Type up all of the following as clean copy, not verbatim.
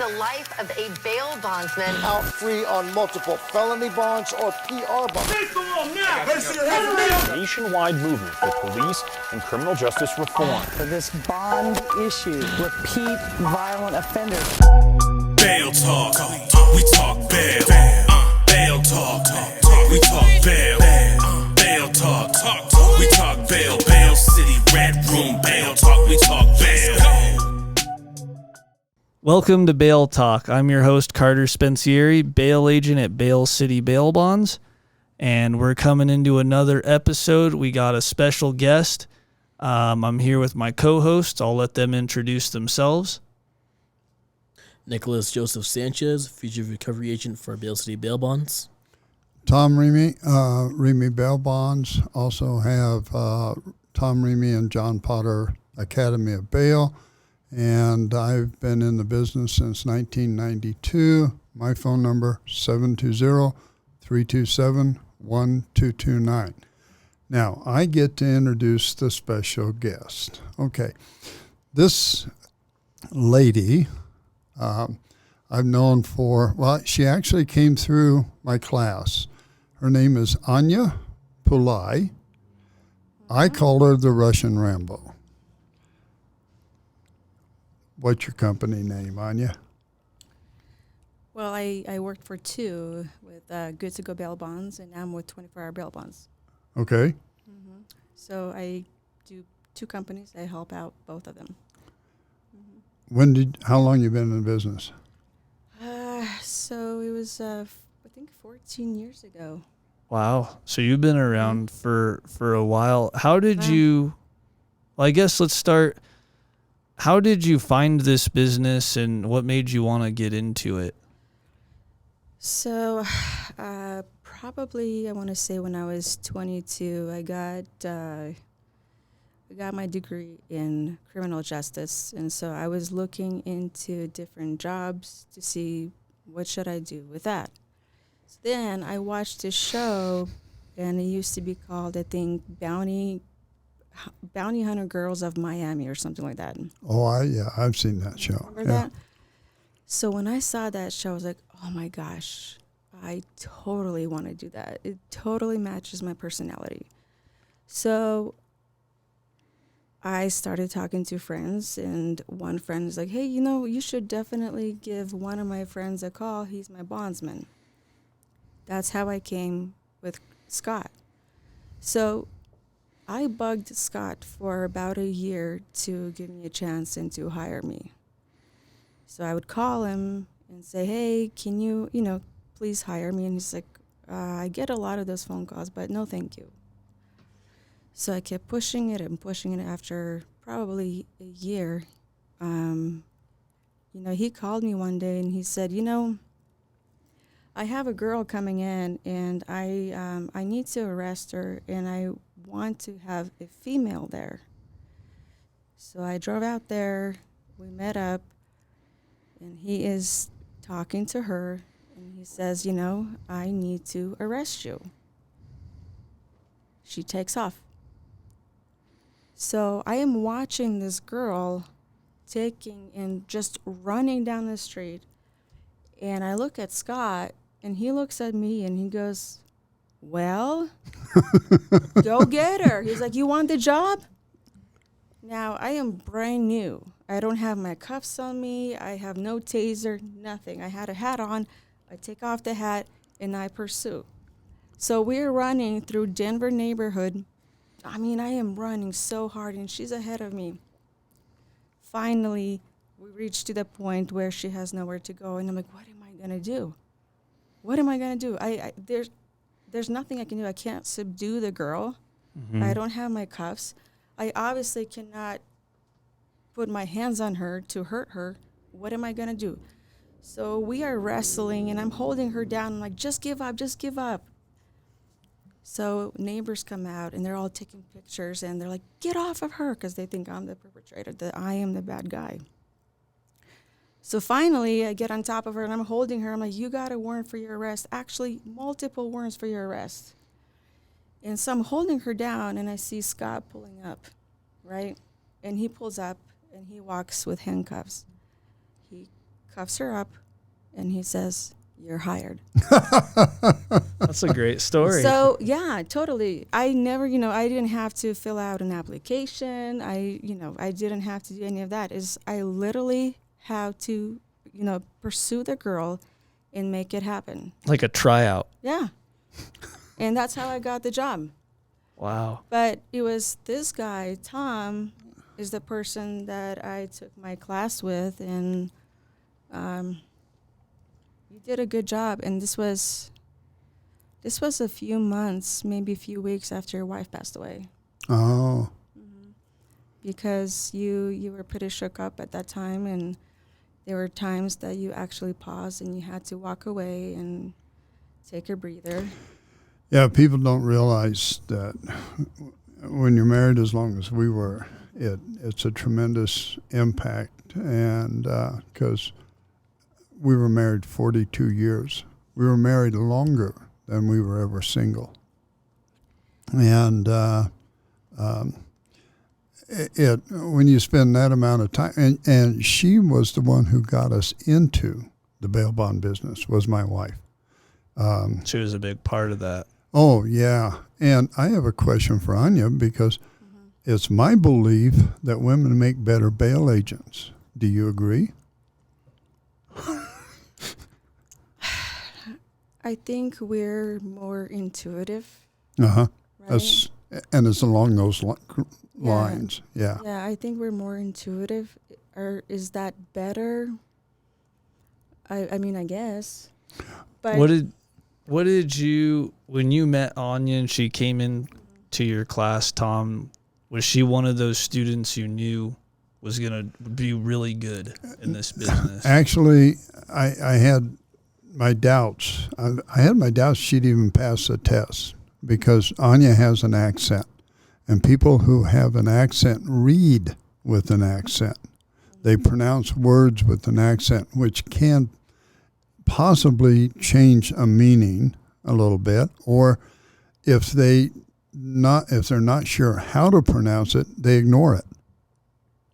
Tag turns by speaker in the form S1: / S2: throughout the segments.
S1: the life of a bail bondsman.
S2: Out free on multiple felony bonds or PR bonds.
S3: A nationwide movement for police and criminal justice reform.
S4: For this bond issue, repeat violent offenders.
S5: Bail talk, we talk bail. Bail talk, we talk bail. Bail talk, we talk bail. Bail City, Red Room, bail talk, we talk bail.
S6: Welcome to Bail Talk. I'm your host, Carter Spencieri, bail agent at Bail City Bailbonds, and we're coming into another episode. We got a special guest. I'm here with my co-hosts. I'll let them introduce themselves.
S7: Nicholas Joseph Sanchez, fugitive recovery agent for Bail City Bailbonds.
S8: Tom Remy, Remy Bailbonds. Also have Tom Remy and John Potter Academy of Bail. And I've been in the business since 1992. My phone number, 720-327-1229. Now, I get to introduce the special guest. Okay, this lady I've known for, well, she actually came through my class. Her name is Anya Pulai. I call her the Russian Rambo. What's your company name, Anya?
S9: Well, I worked for two with Good to Go Bail Bonds, and now I'm with 24-Hour Bail Bonds.
S8: Okay.
S9: Mm-hmm. So I do two companies. I help out both of them. Mm-hmm.
S8: How long you been in business?
S9: So it was, I think 14 years ago.
S6: Wow. So you've been around for a while. How did you, well, I guess let's start. How did you find this business and what made you want to get into it?
S9: So probably I want to say when I was 22, I got my degree in criminal justice. And so I was looking into different jobs to see what should I do with that. So then I watched this show, and it used to be called, I think, Bounty Hunter Girls of Miami or something like that.
S8: Oh, I've seen that show.
S9: Remember that? So when I saw that show, I was like, oh my gosh, I totally want to do that. It totally matches my personality. So I started talking to friends, and one friend is like, hey, you should definitely give one of my friends a call. He's my bondsman. That's how I came with Scott. So I bugged Scott for about a year to give me a chance and to hire me. So I would call him and say, hey, can you, please hire me? And he's like, I get a lot of those phone calls, but no, thank you. So I kept pushing it and pushing it. After probably a year, he called me one day and he said, I have a girl coming in, and I need to arrest her, and I want to have a female there. So I drove out there, we met up, and he is talking to her, and he says, I need to arrest you. She takes off. So I am watching this girl taking and just running down the street, and I look at Scott, and he looks at me, and he goes, well, go get her. He's like, you want the job? Now, I am brand new. I don't have my cuffs on me. I have no taser, nothing. I had a hat on. I take off the hat, and I pursue. So we're running through Denver neighborhood. I am running so hard, and she's ahead of me. Finally, we reach to the point where she has nowhere to go, and I'm like, what am I going to do? What am I going to do? There's nothing I can do. I can't subdue the girl. Mm-hmm. I don't have my cuffs. I obviously cannot put my hands on her to hurt her. What am I going to do? So we are wrestling, and I'm holding her down. I'm like, just give up, just give up. So neighbors come out, and they're all taking pictures, and they're like, get off of her, because they think I'm the perpetrator, that I am the bad guy. So finally, I get on top of her, and I'm holding her. I'm like, you got a warrant for your arrest. Actually, multiple warrants for your arrest. And so I'm holding her down, and I see Scott pulling up, right? And he pulls up, and he walks with handcuffs. He cuffs her up, and he says, "You're hired."
S6: That's a great story.
S9: So yeah, totally. I never, I didn't have to fill out an application. I didn't have to do any of that. I literally have to, pursue the girl and make it happen.
S6: Like a tryout.
S9: Yeah. And that's how I got the job.
S6: Wow.
S9: But it was this guy, Tom, is the person that I took my class with, and he did a good job. And this was a few months, maybe a few weeks after your wife passed away.
S8: Oh.
S9: Because you were pretty shook up at that time, and there were times that you actually paused and you had to walk away and take a breather.
S8: Yeah, people don't realize that when you're married as long as we were, it's a tremendous impact. And because we were married 42 years, we were married longer than we were ever single. And when you spend that amount of time, and she was the one who got us into the bail bond business, was my wife.
S6: She was a big part of that.
S8: Oh, yeah. And I have a question for Anya, because it's my belief that women make better bail agents. Do you agree?
S9: I think we're more intuitive.
S8: Uh-huh.
S9: Right?
S8: And it's along those lines. Yeah.
S9: Yeah, I think we're more intuitive. Or is that better? I mean, I guess. But
S6: What did you, when you met Anya and she came in to your class, Tom, was she one of those students you knew was going to be really good in this business?
S8: Actually, I had my doubts. I had my doubts she'd even pass the test, because Anya has an accent, and people who have an accent read with an accent. They pronounce words with an accent, which can possibly change a meaning a little bit, or if they're not sure how to pronounce it, they ignore it,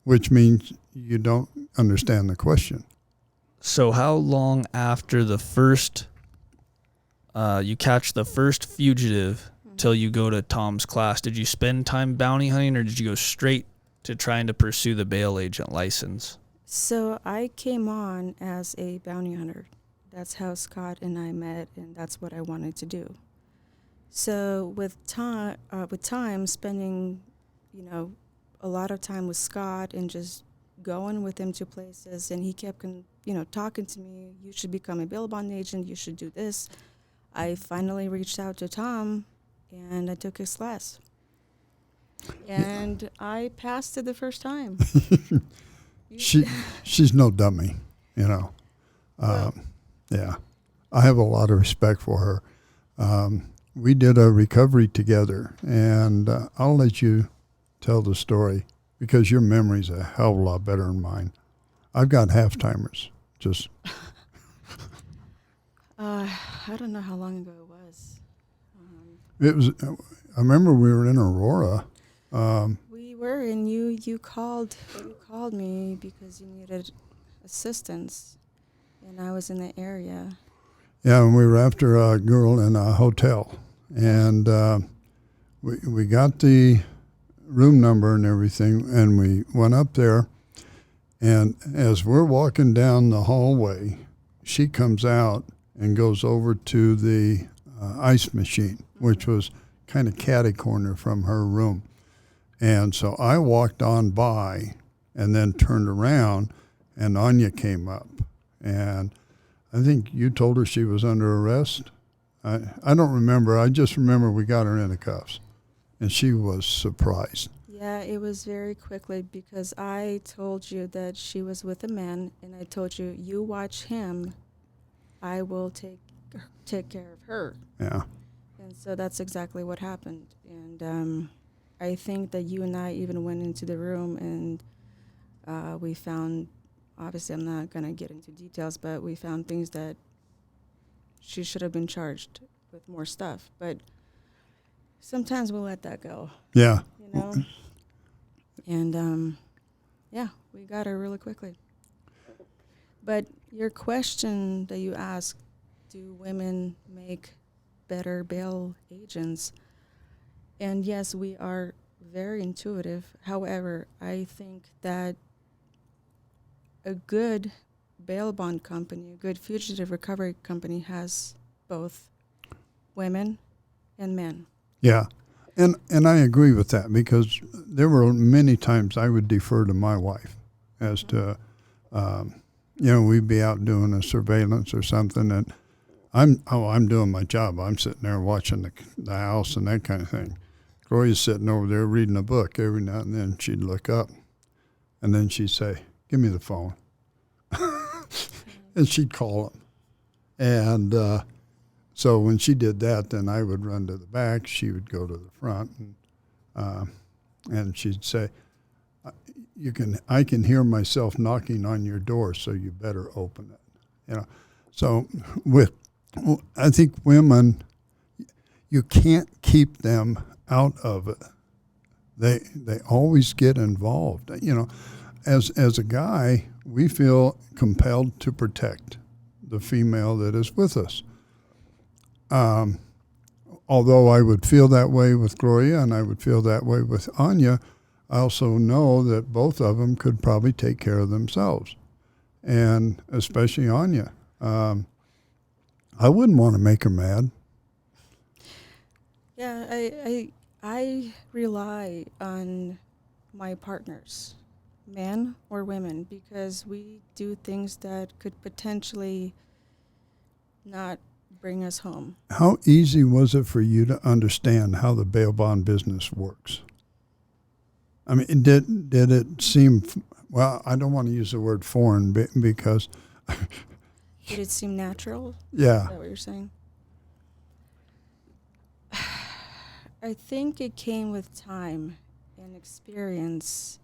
S8: which means you don't understand the question.
S6: So how long after the first, you catch the first fugitive till you go to Tom's class, did you spend time bounty hunting, or did you go straight to trying to pursue the bail agent license?
S9: So I came on as a bounty hunter. That's how Scott and I met, and that's what I wanted to do. So with time spending, a lot of time with Scott and just going with him to places, and he kept, talking to me, you should become a bail bond agent, you should do this. I finally reached out to Tom, and I took his class. And I passed it the first time.
S8: She's no dummy, Yeah, I have a lot of respect for her. We did a recovery together, and I'll let you tell the story, because your memory's a hell of a lot better than mine. I've got half-timers. Just
S9: I don't know how long ago it was.
S8: it was. I remember we were in Aurora.
S9: We were, and you called me because you needed assistance, and I was in the area.
S8: Yeah, and we were after a girl in a hotel, and we got the room number and everything, and we went up there, and as we're walking down the hallway, she comes out and goes over to the ice machine, which was kind of catty corner from her room. And so I walked on by and then turned around, and Anya came up, and I think you told her she was under arrest. I don't remember. I just remember we got her in the cuffs, and she was surprised.
S9: Yeah, it was very quickly, because I told you that she was with a man, and I told you, you watch him, I will take care of her.
S8: Yeah.
S9: And so that's exactly what happened. And I think that you and I even went into the room, and we found, obviously I'm not going to get into details, but we found things that she should have been charged with more stuff. But sometimes we'll let that go.
S8: Yeah.
S9: And, yeah, we got her really quickly. But your question that you asked, do women make better bail agents? And yes, we are very intuitive. However, I think that a good bail bond company, a good fugitive recovery company has both women and men.
S8: Yeah. And I agree with that, because there were many times I would defer to my wife as to, we'd be out doing a surveillance or something, and I'm doing my job. I'm sitting there watching the house and that kind of thing. Gloria's sitting over there reading a book. Every now and then she'd look up, and then she'd say, "Give me the phone." And she'd call him. And so when she did that, then I would run to the back. She would go to the front, and she'd say, I can hear myself knocking on your door, so you better open it. So I think women, you can't keep them out of it. They always get involved. As a guy, we feel compelled to protect the female that is with us. Although I would feel that way with Gloria and I would feel that way with Anya, I also know that both of them could probably take care of themselves, and especially Anya. I wouldn't want to make her mad.
S9: Yeah, I rely on my partners, men or women, because we do things that could potentially not bring us home.
S8: How easy was it for you to understand how the bail bond business works? I mean, did it seem, well, I don't want to use the word foreign because...
S9: Did it seem natural?
S8: Yeah.
S9: Is that what you're saying? I think it came with time and experience.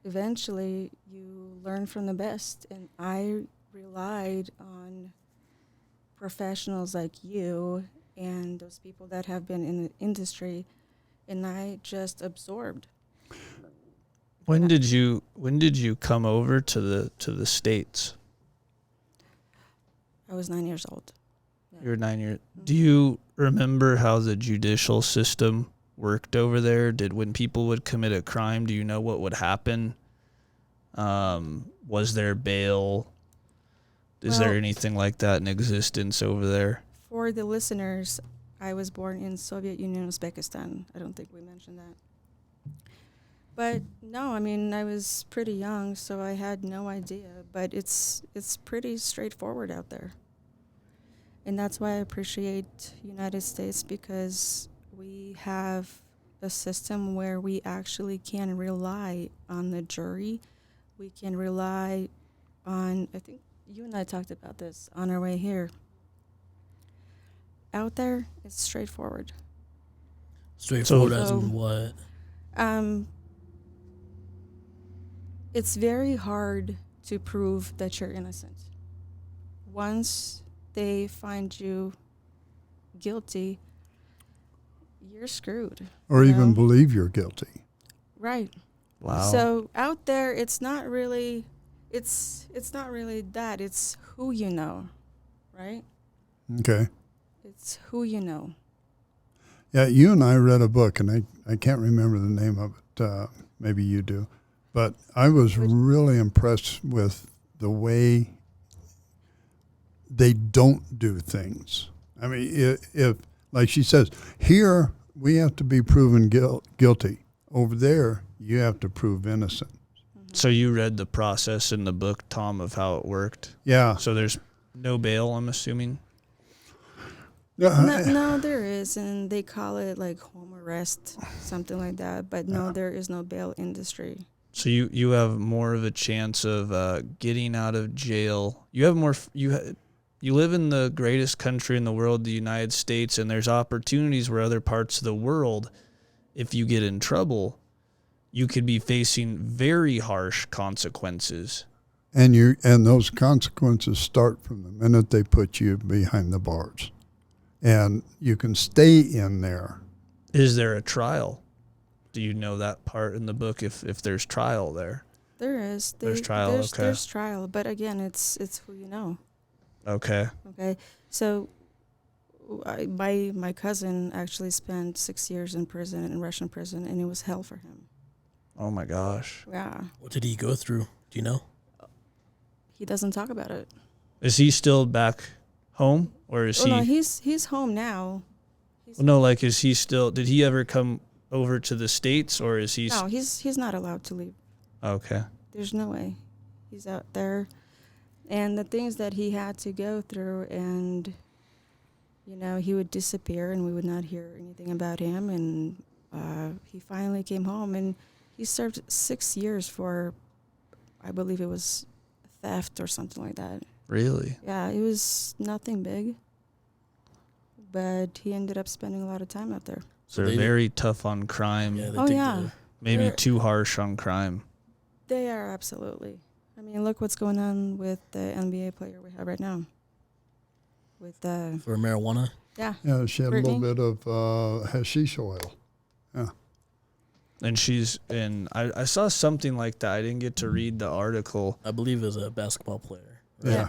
S9: Eventually, you learn from the best, and I relied on professionals like you and those people that have been in the industry, and I just absorbed.
S6: When did you come over to the States?
S9: I was 9 years old.
S6: You were 9 years. Do you remember how the judicial system worked over there? When people would commit a crime, do you know what would happen? Was there bail? Is there anything like that in existence over there?
S9: For the listeners, I was born in Soviet Union, Uzbekistan. I don't think we mentioned that. But no, I mean, I was pretty young, so I had no idea. But it's pretty straightforward out there. And that's why I appreciate United States, because we have a system where we actually can rely on the jury. We can rely on, I think you and I talked about this on our way here. Out there, it's straightforward.
S7: Straightforward as in what?
S9: It's very hard to prove that you're innocent. Once they find you guilty, you're screwed.
S8: Or even believe you're guilty.
S9: Right.
S6: Wow.
S9: So out there, it's not really that. It's who you know, right?
S8: Okay.
S9: It's who you know.
S8: Yeah, you and I read a book, and I can't remember the name of it. Maybe you do. But I was really impressed with the way they don't do things. I mean, if like she says, here we have to be proven guilty. Over there, you have to prove innocent.
S6: So you read the process in the book, Tom, of how it worked?
S8: Yeah.
S6: So there's no bail, I'm assuming?
S9: No, there is, and they call it like home arrest, something like that. But no, there is no bail industry.
S6: So you have more of a chance of getting out of jail. You have more. You live in the greatest country in the world, the United States, and there's opportunities where other parts of the world, if you get in trouble, you could be facing very harsh consequences.
S8: And those consequences start from the minute they put you behind the bars. And you can stay in there.
S6: Is there a trial? Do you know that part in the book if there's trial there?
S9: There is.
S6: There's trial, okay.
S9: There's trial, but again, it's who you know.
S6: Okay.
S9: Okay, so my cousin actually spent 6 years in prison, in Russian prison, and it was hell for him.
S6: Oh my gosh.
S9: Yeah,
S7: What did he go through? Do you know?
S9: he doesn't talk about it.
S6: Is he still back home, or is
S9: Oh
S6: he?
S9: no, he's home now.
S6: Well, no, like, is he still? Did he ever come over to the States, or is he?
S9: No, he's not allowed to leave.
S6: Okay.
S9: There's no way. He's out there, and the things that he had to go through, and he would disappear, and we would not hear anything about him, and he finally came home, and he served 6 years for, I believe it was theft or something like that.
S6: Really?
S9: Yeah, it was nothing big, but he ended up spending a lot of time out there.
S6: So they're very tough on crime.
S7: Yeah, they
S9: Oh
S7: take
S9: yeah,
S6: Maybe
S9: They're-
S6: too harsh on crime.
S9: they are absolutely. I mean, look what's going on with the NBA player we have right now. With
S7: for marijuana.
S9: yeah,
S8: Yeah, she had a
S9: Brittany?
S8: little bit of hashish oil. Yeah.
S6: And I saw something like that. I didn't get to read the article.
S7: I believe it was a basketball player.
S8: Yeah.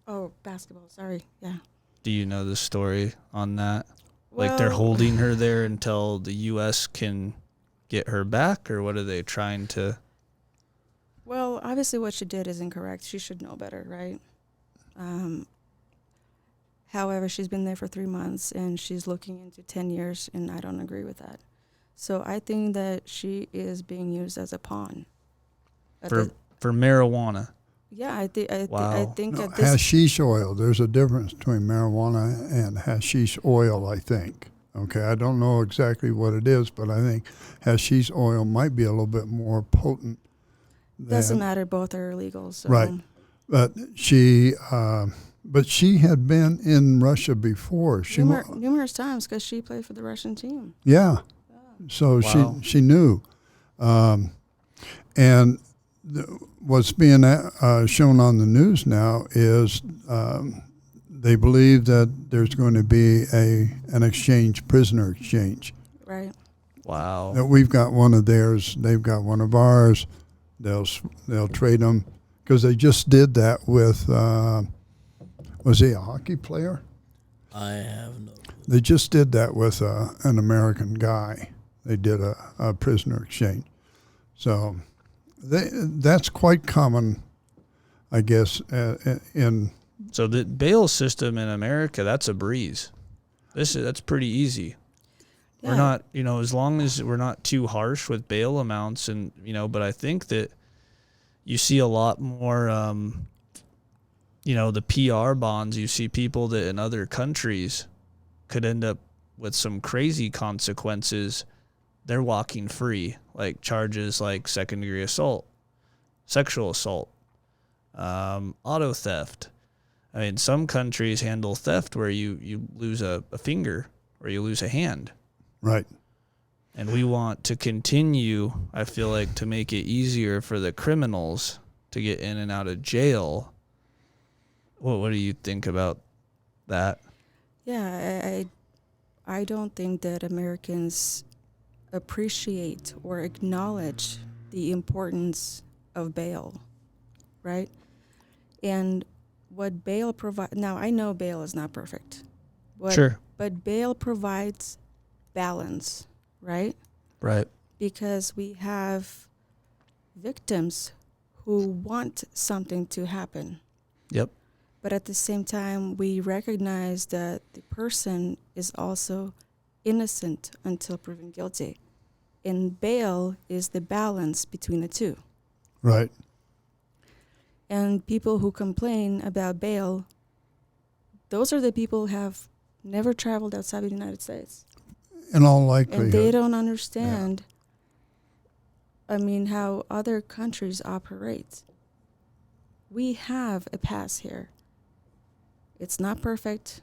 S9: Oh, basketball. Sorry. Yeah.
S6: Do you know the story on that? Like, they're holding her there until the U.S. can get her back, or what are they trying to?
S9: Well, obviously, what she did is incorrect. She should know better, right? However, she's been there for 3 months, and she's looking into 10 years, and I don't agree with that. So I think that she is being used as a pawn.
S6: For marijuana.
S9: Yeah, I think.
S6: Wow.
S9: I think
S8: No,
S9: at this.
S8: hashish oil. There's a difference between marijuana and hashish oil, I think. Okay, I don't know exactly what it is, but I think hashish oil might be a little bit more potent.
S9: Doesn't
S8: than-
S9: matter. Both are illegal. So.
S8: Right. But she had been in Russia before.
S9: Numerous times because she played for the Russian team.
S8: Yeah. So
S6: Wow.
S8: she knew. And what's being shown on the news now is they believe that there's going to be an exchange, prisoner exchange.
S9: Right.
S6: Wow.
S8: That we've got one of theirs, they've got one of ours. They'll trade them because they just did that with. Was he a hockey player?
S7: I have no.
S8: They just did that with an American guy. They did a prisoner exchange. So that's quite common, I guess, in.
S6: So the bail system in America, that's a breeze. That's pretty easy.
S9: Yeah.
S6: We're not, as long as we're not too harsh with bail amounts, and but I think that you see a lot more, the PR bonds. You see people that in other countries could end up with some crazy consequences. They're walking free, like charges like second-degree assault, sexual assault, auto theft. I mean, some countries handle theft where you lose a finger or you lose a hand.
S8: Right.
S6: And we want to continue, I feel like, to make it easier for the criminals to get in and out of jail. What do you think about that?
S9: Yeah, I don't think that Americans appreciate or acknowledge the importance of bail, right? And what bail provides, now I know bail is not perfect.
S6: Sure.
S9: But bail provides balance, right?
S6: Right.
S9: Because we have victims who want something to happen.
S6: Yep.
S9: But at the same time, we recognize that the person is also innocent until proven guilty. And bail is the balance between the two.
S8: Right.
S9: And people who complain about bail, those are the people who have never traveled outside of the United States.
S8: In all likelihood.
S9: And they don't understand, how other countries operate. We have a pass here. It's not perfect,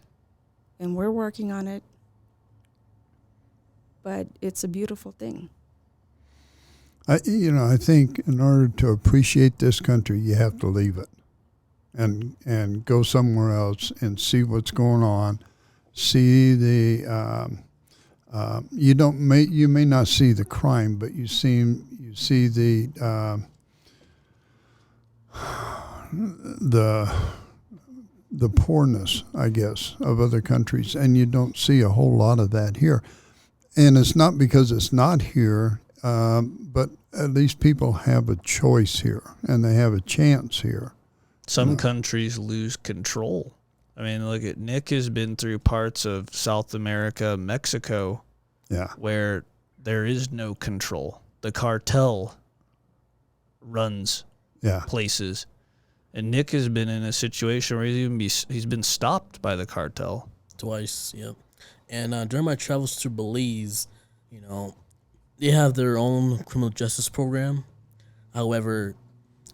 S9: and we're working on it, but it's a beautiful thing.
S8: I think in order to appreciate this country, you have to leave it and go somewhere else and see what's going on. See the you may not see the crime, but you see the the poorness, I guess, of other countries, and you don't see a whole lot of that here. And it's not because it's not here, but at least people have a choice here, and they have a chance here.
S6: Some countries lose control. I mean, look at Nick has been through parts of South America, Mexico, where there is no control. The cartel runs places. And Nick has been in a situation where he's been stopped by the cartel.
S7: Twice, yep. And during my travels through Belize, they have their own criminal justice program. However,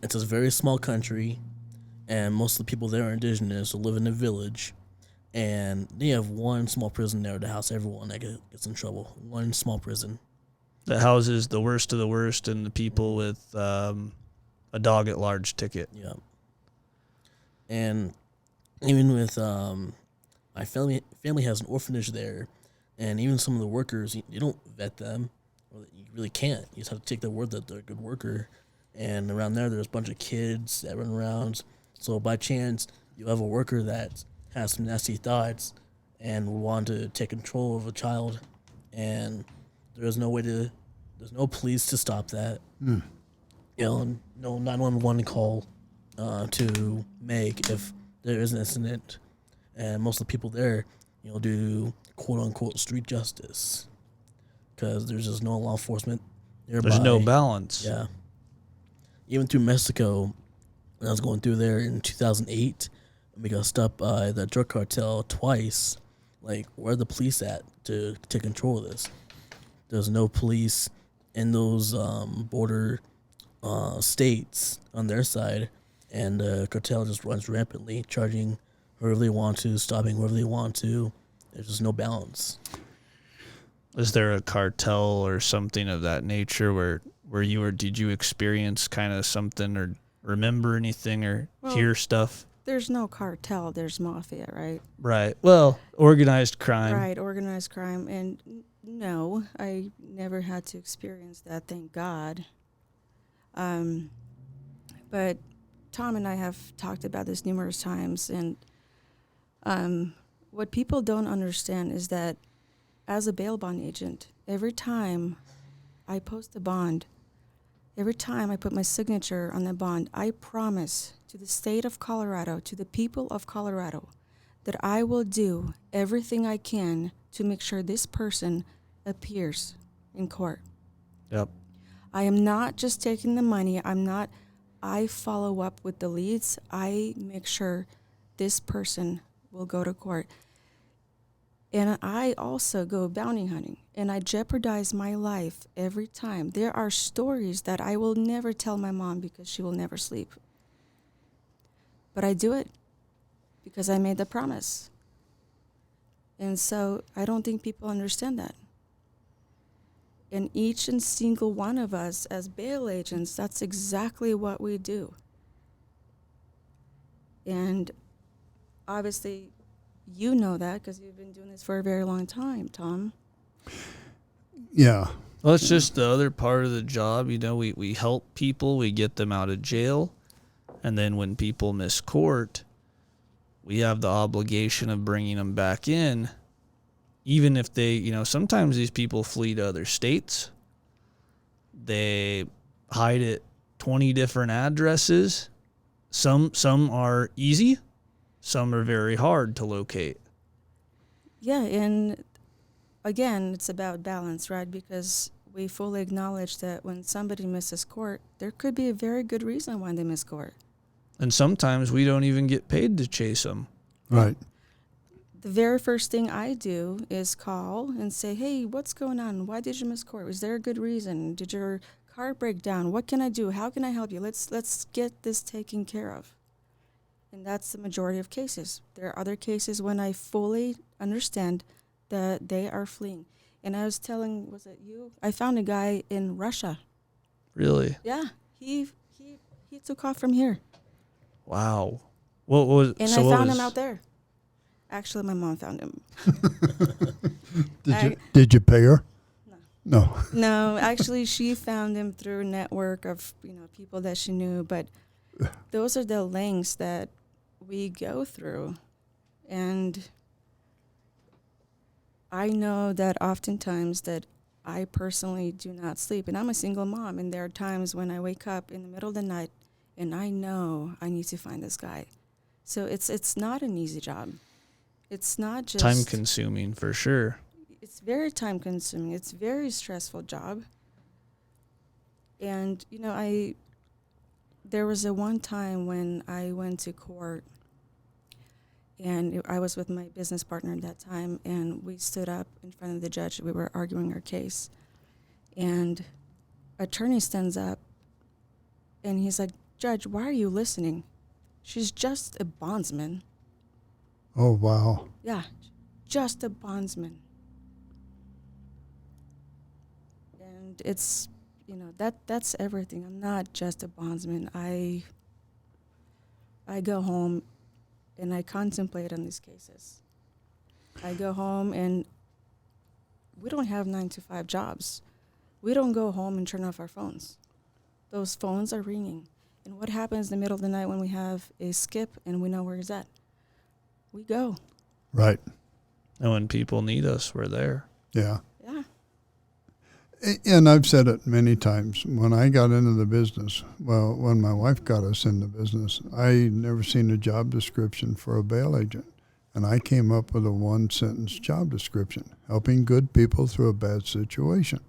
S7: it's a very small country, and most of the people there are indigenous or live in a village. And they have one small prison there to house everyone that gets in trouble. One small prison.
S6: That houses the worst of the worst and the people with a dog at large ticket.
S7: Yeah. And even with my family has an orphanage there, and even some of the workers, you don't vet them. Or you really can't. You just have to take their word that they're a good worker. And around there's a bunch of kids that run around. So by chance, you have a worker that has some nasty thoughts and will want to take control of a child, and there's no police to stop that. No 911 call to make if there is an incident, and most of the people there, do quote unquote street justice because there's just no law enforcement nearby.
S6: There's no balance.
S7: Yeah. Even through Mexico, when I was going through there in 2008, we got stopped by the drug cartel twice. Like, where are the police at to take control of this? There's no police in those border states on their side, and the cartel just runs rampantly, charging whoever they want to, stopping whoever they want to. There's just no balance.
S6: Is there a cartel or something of that nature where you were? Did you experience kind of something or remember anything or hear stuff?
S9: There's no cartel. There's mafia, right?
S6: Right. Well, organized crime.
S9: Right, organized crime. And no, I never had to experience that, thank God. But Tom and I have talked about this numerous times, and what people don't understand is that as a bail bond agent, every time I post a bond, every time I put my signature on the bond, I promise to the state of Colorado, to the people of Colorado, that I will do everything I can to make sure this person appears in court.
S6: Yep.
S9: I am not just taking the money. I follow up with the leads. I make sure this person will go to court. And I also go bounty hunting, and I jeopardize my life every time. There are stories that I will never tell my mom because she will never sleep. But I do it because I made the promise. And so I don't think people understand that. And each and single one of us as bail agents, that's exactly what we do. And obviously, you know that because you've been doing this for a very long time, Tom.
S8: Yeah.
S6: Well, it's just the other part of the job. We help people. We get them out of jail. And then when people miss court, we have the obligation of bringing them back in. Even if they, sometimes these people flee to other states. They hide at 20 different addresses. Some are easy. Some are very hard to locate.
S9: Yeah, and again, it's about balance, right? Because we fully acknowledge that when somebody misses court, there could be a very good reason why they miss court.
S6: And sometimes we don't even get paid to chase them.
S8: Right.
S9: The very first thing I do is call and say, hey, what's going on? Why did you miss court? Was there a good reason? Did your car break down? What can I do? How can I help you? Let's get this taken care of. And that's the majority of cases. There are other cases when I fully understand that they are fleeing. And I was telling, was it you? I found a guy in Russia.
S6: Really?
S9: Yeah. He took off from here.
S6: Wow. What was?
S9: And I found him out there. Actually, my mom found him.
S8: Did you pay her? No.
S9: No, actually, she found him through a network of people that she knew. But those are the lengths that we go through. And I know that oftentimes that I personally do not sleep. And I'm a single mom, and there are times when I wake up in the middle of the night and I know I need to find this guy. So it's not an easy job. It's not just
S6: Time consuming for sure.
S9: It's very time consuming. It's a very stressful job. And there was a one time when I went to court, and I was with my business partner at that time, and we stood up in front of the judge. We were arguing our case, and attorney stands up, and he's like, "Judge, why are you listening? She's just a bondsman."
S8: Oh, wow.
S9: Yeah, just a bondsman. And it's, that's everything. I'm not just a bondsman. I go home and I contemplate on these cases. I go home and we don't have 9-to-5 jobs. We don't go home and turn off our phones. Those phones are ringing. And what happens in the middle of the night when we have a skip and we know where he's at? We go.
S8: Right.
S6: And when people need us, we're there.
S8: Yeah.
S9: Yeah.
S8: And I've said it many times. When I got into the business, well, when my wife got us in the business, I never seen a job description for a bail agent. And I came up with a one-sentence job description, helping good people through a bad situation.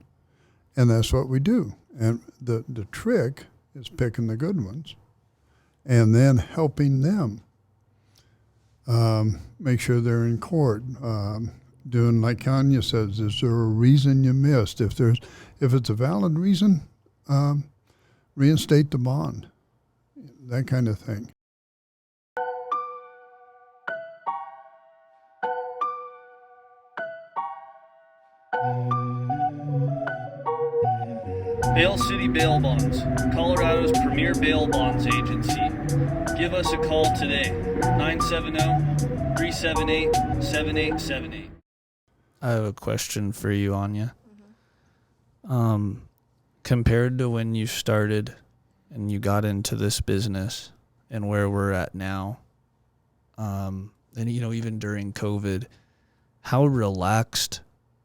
S8: And that's what we do. And the trick is picking the good ones and then helping them make sure they're in court. Doing like Anya says, is there a reason you missed? If it's a valid reason, reinstate the bond, that kind of thing.
S6: Bail City Bailbonds, Colorado's premier bail bonds agency. Give us a call today, 970-378-7878. I have a question for you, Anya. Compared to when you started and you got into this business and where we're at now, and even during COVID, how relaxed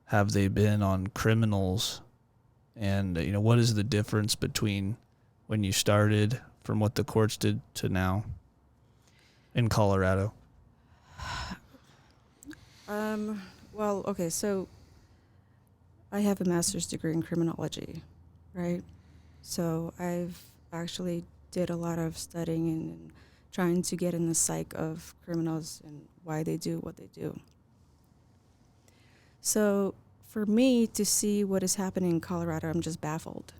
S6: have they been on criminals? And what is the difference between when you started from what the courts did to now in Colorado?
S9: Well, okay, so I have a master's degree in criminology, right? So I've actually did a lot of studying and trying to get in the psyche of criminals and why they do what they do. So for me to see what is happening in Colorado, I'm just baffled.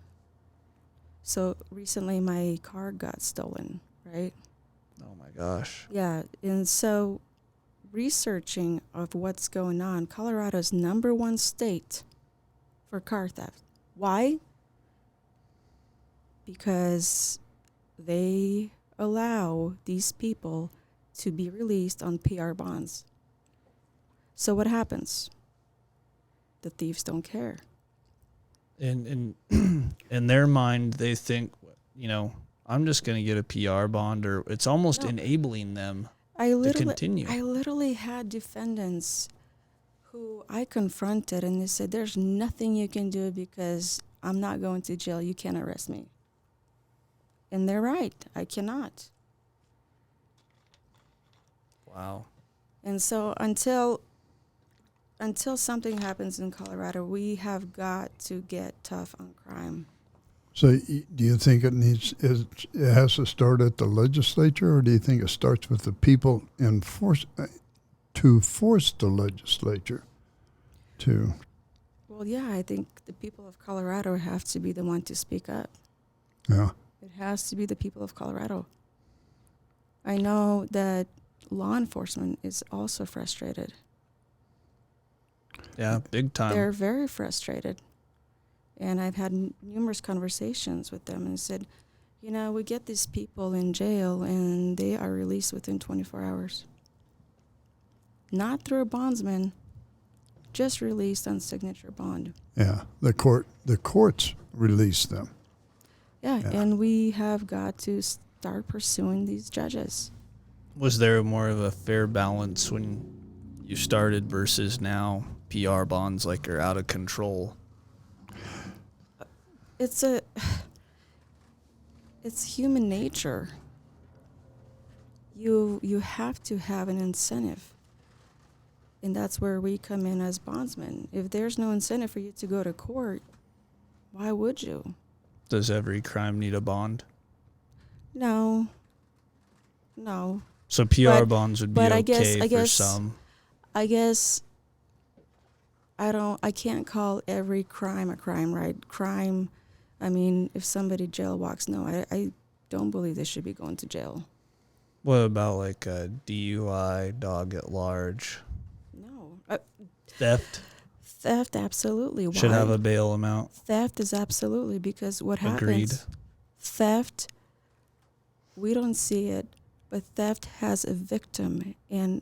S9: So recently my car got stolen, right?
S6: Oh my gosh.
S9: Yeah, and so researching of what's going on, Colorado's #1 state for car theft. Why? Because they allow these people to be released on PR bonds. So what happens? The thieves don't care.
S6: In their mind, they think, I'm just going to get a PR bond, or it's almost enabling them to continue.
S9: I literally had defendants who I confronted, and they said, "There's nothing you can do because I'm not going to jail. You can't arrest me." And they're right. I cannot.
S6: Wow.
S9: And so until something happens in Colorado, we have got to get tough on crime.
S8: So do you think it has to start at the legislature, or do you think it starts with the people to force the legislature to?
S9: Well, yeah, I think the people of Colorado have to be the one to speak up.
S8: Yeah.
S9: It has to be the people of Colorado. I know that law enforcement is also frustrated.
S6: Yeah, big time.
S9: They're very frustrated. And I've had numerous conversations with them and said, we get these people in jail and they are released within 24 hours. Not through a bondsman, just released on signature bond.
S8: Yeah, the courts release them.
S9: Yeah, and we have got to start pursuing these judges.
S6: Was there more of a fair balance when you started versus now? PR bonds like are out of control.
S9: It's human nature. You have to have an incentive. And that's where we come in as bondsmen. If there's no incentive for you to go to court, why would you?
S6: Does every crime need a bond?
S9: No.
S6: So PR bonds would be okay for some.
S9: I guess I can't call every crime a crime, right? Crime, I mean, if somebody jailwalks, no, I don't believe they should be going to jail.
S6: What about like a DUI, dog at large?
S9: No.
S6: Theft?
S9: Theft, absolutely.
S6: Should
S9: Why?
S6: have a bail amount.
S9: Theft is absolutely, because what happens,
S6: Agreed.
S9: theft, we don't see it, but theft has a victim, and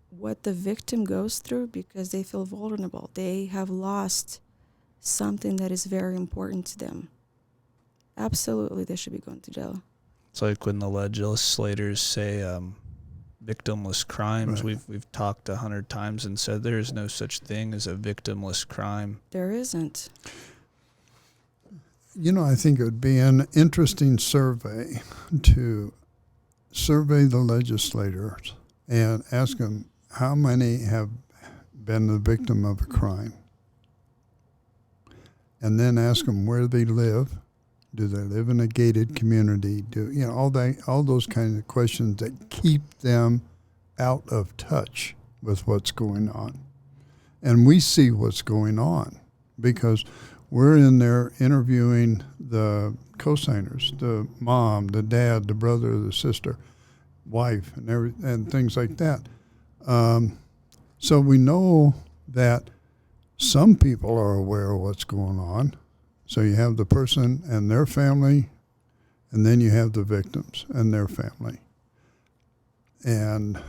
S9: what the victim goes through because they feel vulnerable. They have lost something that is very important to them. Absolutely, they should be going to jail.
S6: It's like when the legislators say victimless crimes.
S8: Right.
S6: We've talked 100 times and said there is no such thing as a victimless crime.
S9: There isn't.
S8: You know, I think it would be an interesting survey to survey the legislators and ask them how many have been the victim of a crime. And then ask them where they live. Do they live in a gated community? All those kinds of questions that keep them out of touch with what's going on. And we see what's going on because we're in there interviewing the cosigners, the mom, the dad, the brother, the sister, wife, and things like that. So we know that some people are aware of what's going on. So you have the person and their family, and then you have the victims and their family. And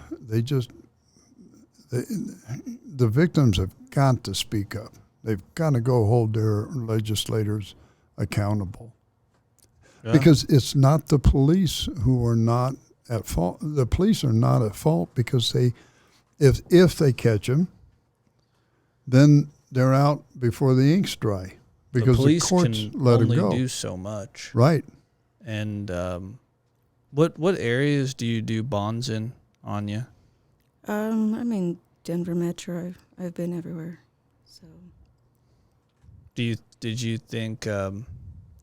S8: the victims have got to speak up. They've got to go hold their legislators accountable. Yeah. Because it's not the police who are not at fault. The police are not at fault because if they catch them, then they're out before the ink's dry. Because
S6: the police
S8: courts
S6: can
S8: let
S6: only
S8: them go.
S6: do so much.
S8: Right.
S6: And what areas do you do bonds in, Anya?
S9: I mean, Denver Metro. I've been everywhere. So.
S6: Did you think a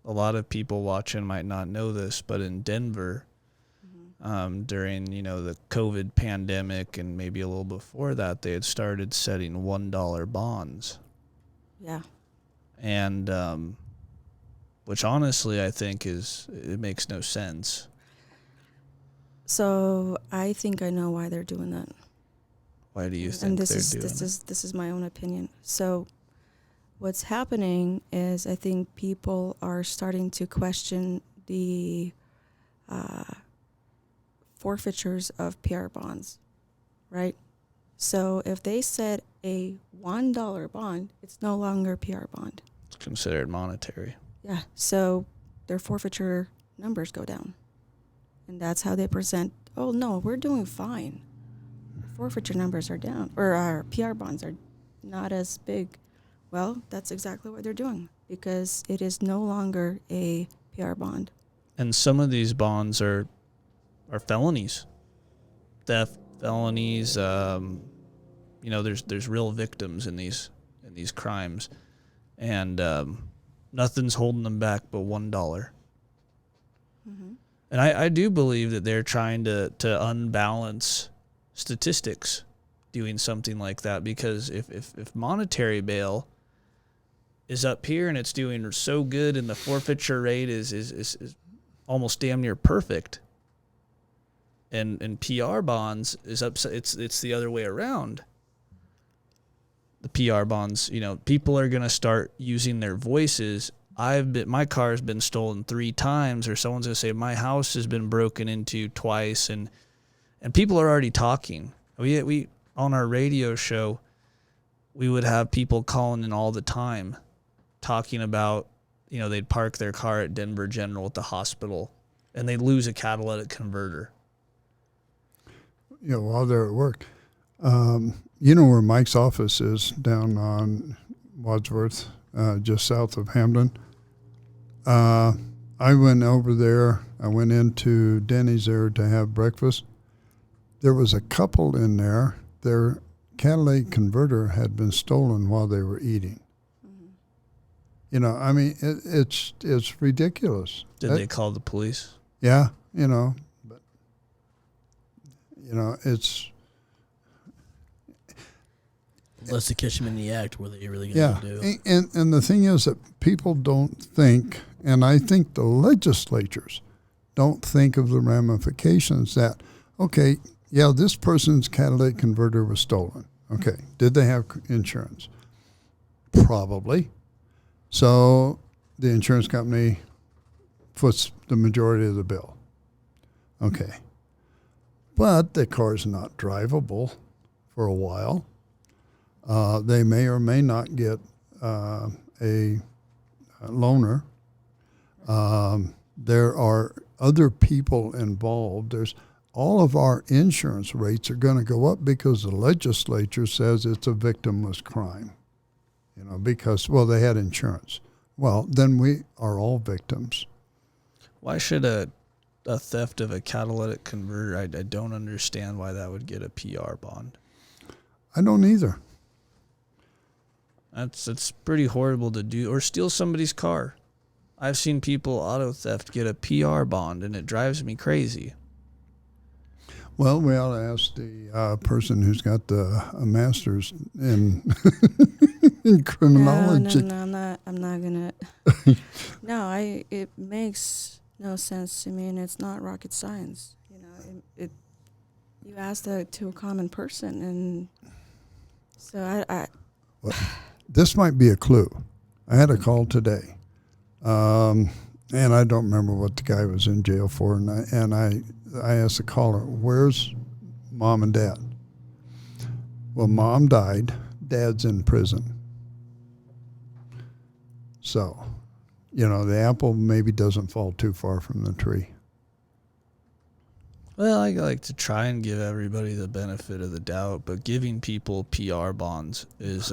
S6: lot of people watching might not know this, but in Denver, during the COVID pandemic and maybe a little before that, they had started setting $1 bonds.
S9: Yeah.
S6: And which honestly I think it makes no sense.
S9: So I think I know why they're doing that.
S6: Why do you think they're doing it?
S9: This is my own opinion. So what's happening is I think people are starting to question the forfeitures of PR bonds, right? So if they set a $1 bond, it's no longer a PR bond.
S6: It's considered monetary.
S9: Yeah, so their forfeiture numbers go down. And that's how they present, oh, no, we're doing fine. Forfeiture numbers are down, or our PR bonds are not as big. Well, that's exactly what they're doing because it is no longer a PR bond. And
S6: some of these bonds are felonies. Theft, felonies, there's real victims in these crimes, and nothing's holding them back but $1. Mm-hmm. And I do believe that they're trying to unbalance statistics doing something like that, because if monetary bail is up here and it's doing so good and the forfeiture rate is almost damn near perfect, and PR bonds is up, it's the other way around. The PR bonds, people are going to start using their voices. My car's been stolen 3 times, or someone's going to say my house has been broken into twice, and people are already talking. We on our radio show, we would have people calling in all the time talking about, they'd park their car at Denver General at the hospital and they lose a catalytic converter.
S8: While they're at work. You know where Mike's office is down on Wadsworth, just south of Hamden? I went over there. I went into Denny's there to have breakfast. There was a couple in there. Their catalytic converter had been stolen while they were eating. I mean, it's ridiculous.
S6: Did they call the police?
S8: Yeah, but it's.
S7: Unless they catch them in the act, what are they really going to do?
S8: And the thing is that people don't think, and I think the legislatures don't think of the ramifications that, okay, yeah, this person's catalytic converter was stolen. Okay, did they have insurance? Probably. So the insurance company foots the majority of the bill. Okay. But the car's not drivable for a while. They may or may not get a loaner. There are other people involved. There's all of our insurance rates are going to go up because the legislature says it's a victimless crime. Because, they had insurance. Well, then we are all victims.
S6: Why should a theft of a catalytic converter, I don't understand why that would get a PR bond.
S8: I don't either.
S6: It's pretty horrible to do, or steal somebody's car. I've seen people auto theft get a PR bond, and it drives me crazy.
S8: Well, we ought to ask the person who's got the master's in in criminology.
S9: No, I'm not gonna. No, it makes no sense to me, and it's not rocket science. You ask that to a common person, and so I
S8: well, this might be a clue. I had a call today, and I don't remember what the guy was in jail for, and I asked the caller, "Where's mom and dad?" Well, mom died. Dad's in prison. So, the apple maybe doesn't fall too far from the tree.
S6: Well, I like to try and give everybody the benefit of the doubt, but giving people PR bonds is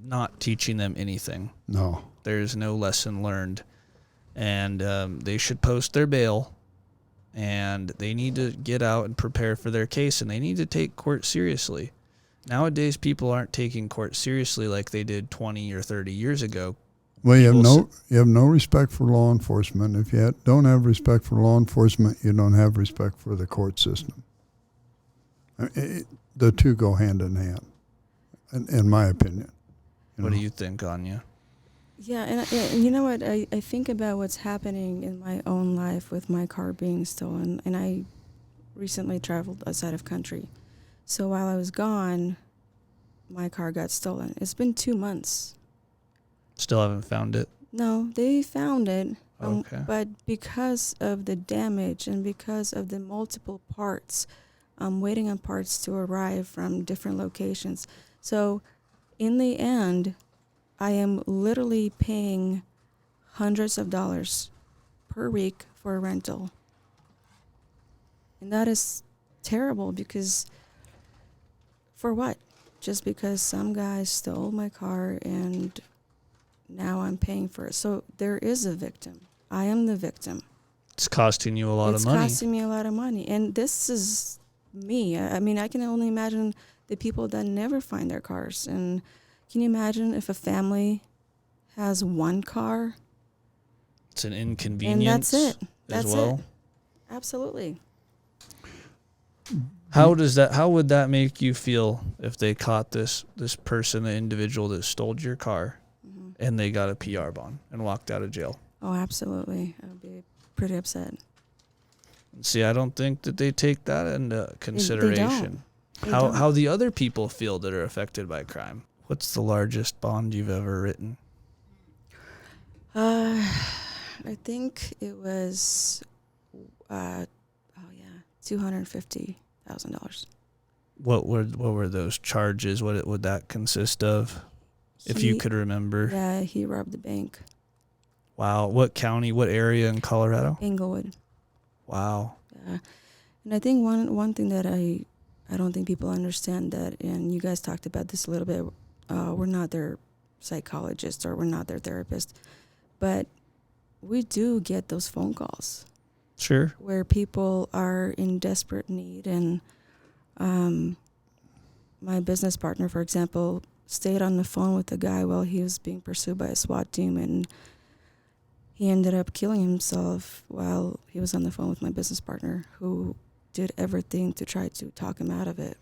S6: not teaching them anything.
S8: No.
S6: There's no lesson learned. And they should post their bail, and they need to get out and prepare for their case, and they need to take court seriously. Nowadays, people aren't taking court seriously like they did 20 or 30 years ago.
S8: Well, you have no respect for law enforcement. If you don't have respect for law enforcement, you don't have respect for the court system. The two go hand in hand, in my opinion.
S6: What do you think, Anya?
S9: Yeah, and you know what? I think about what's happening in my own life with my car being stolen, and I recently traveled outside of country. So while I was gone, my car got stolen. It's been 2 months.
S6: Still haven't found it?
S9: No, they found it.
S6: Okay.
S9: But because of the damage and because of the multiple parts, I'm waiting on parts to arrive from different locations. So in the end, I am literally paying hundreds of dollars per week for a rental. And that is terrible because for what? Just because some guy stole my car and now I'm paying for it. So there is a victim. I am the victim.
S6: It's costing you a lot of money.
S9: It's costing me a lot of money. And this is me. I mean, I can only imagine the people that never find their cars. And can you imagine if a family has one car?
S6: It's an inconvenience.
S9: And that's it.
S6: As well.
S9: It. Absolutely.
S6: How would that make you feel if they caught this person, the individual that stole your car, and they got a PR bond and walked out of jail?
S9: Oh, absolutely. I would be pretty upset.
S6: See, I don't think that they take that into consideration.
S9: They don't.
S6: How the other people feel that are affected by crime. What's the largest bond you've ever written?
S9: I think it was, $250,000.
S6: What were those charges? What would that consist of? If you could remember.
S9: Yeah, he robbed the bank.
S6: Wow. What county, what area in Colorado?
S9: Englewood.
S6: Wow.
S9: And I think one thing that I don't think people understand that, and you guys talked about this a little bit, we're not their psychologists or we're not their therapists, but we do get those phone calls.
S6: Sure.
S9: Where people are in desperate need. And my business partner, for example, stayed on the phone with the guy while he was being pursued by a SWAT team, and he ended up killing himself while he was on the phone with my business partner, who did everything to try to talk him out of it.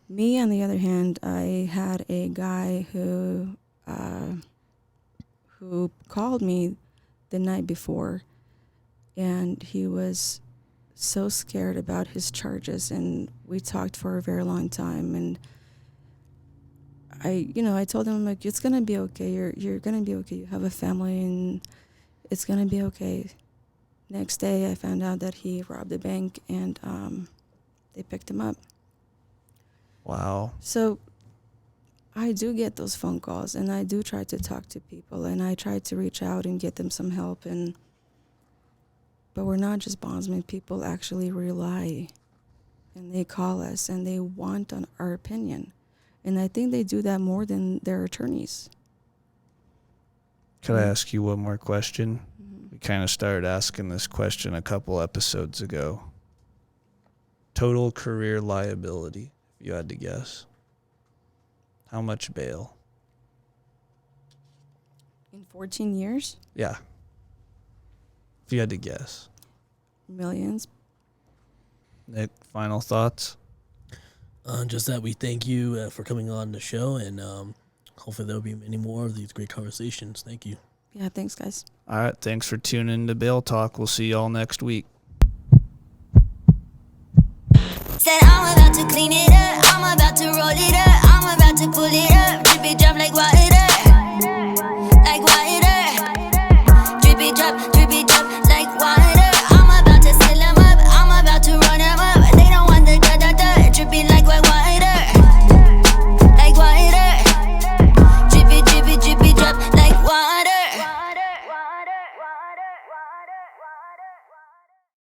S9: Me, on the other hand, I had a guy who called me the night before, and he was so scared about his charges, and we talked for a very long time, and I told him, like, it's gonna be okay. You're gonna be okay. You have a family, and it's gonna be okay. Next day, I found out that he robbed a bank, and they picked him up.
S6: Wow.
S9: So I do get those phone calls, and I do try to talk to people, and I try to reach out and get them some help. But we're not just bondsmen. People actually rely, and they call us, and they want our opinion. And I think they do that more than their attorneys.
S6: Could I ask you one more question?
S9: Mm-hmm.
S6: We kind of started asking this question a couple episodes ago. Total career liability, if you had to guess. How much bail?
S9: In 14 years?
S6: Yeah. If you had to guess.
S9: Millions.
S6: Nick, final thoughts?
S7: Just that we thank you for coming on the show, and hopefully there'll be many more of these great conversations. Thank you.
S9: Yeah, thanks, guys.
S6: All right, thanks for tuning in to Bail Talk. We'll see y'all next week.
S10: Said I'm about to clean it up, I'm about to roll it up, I'm about to pull it up.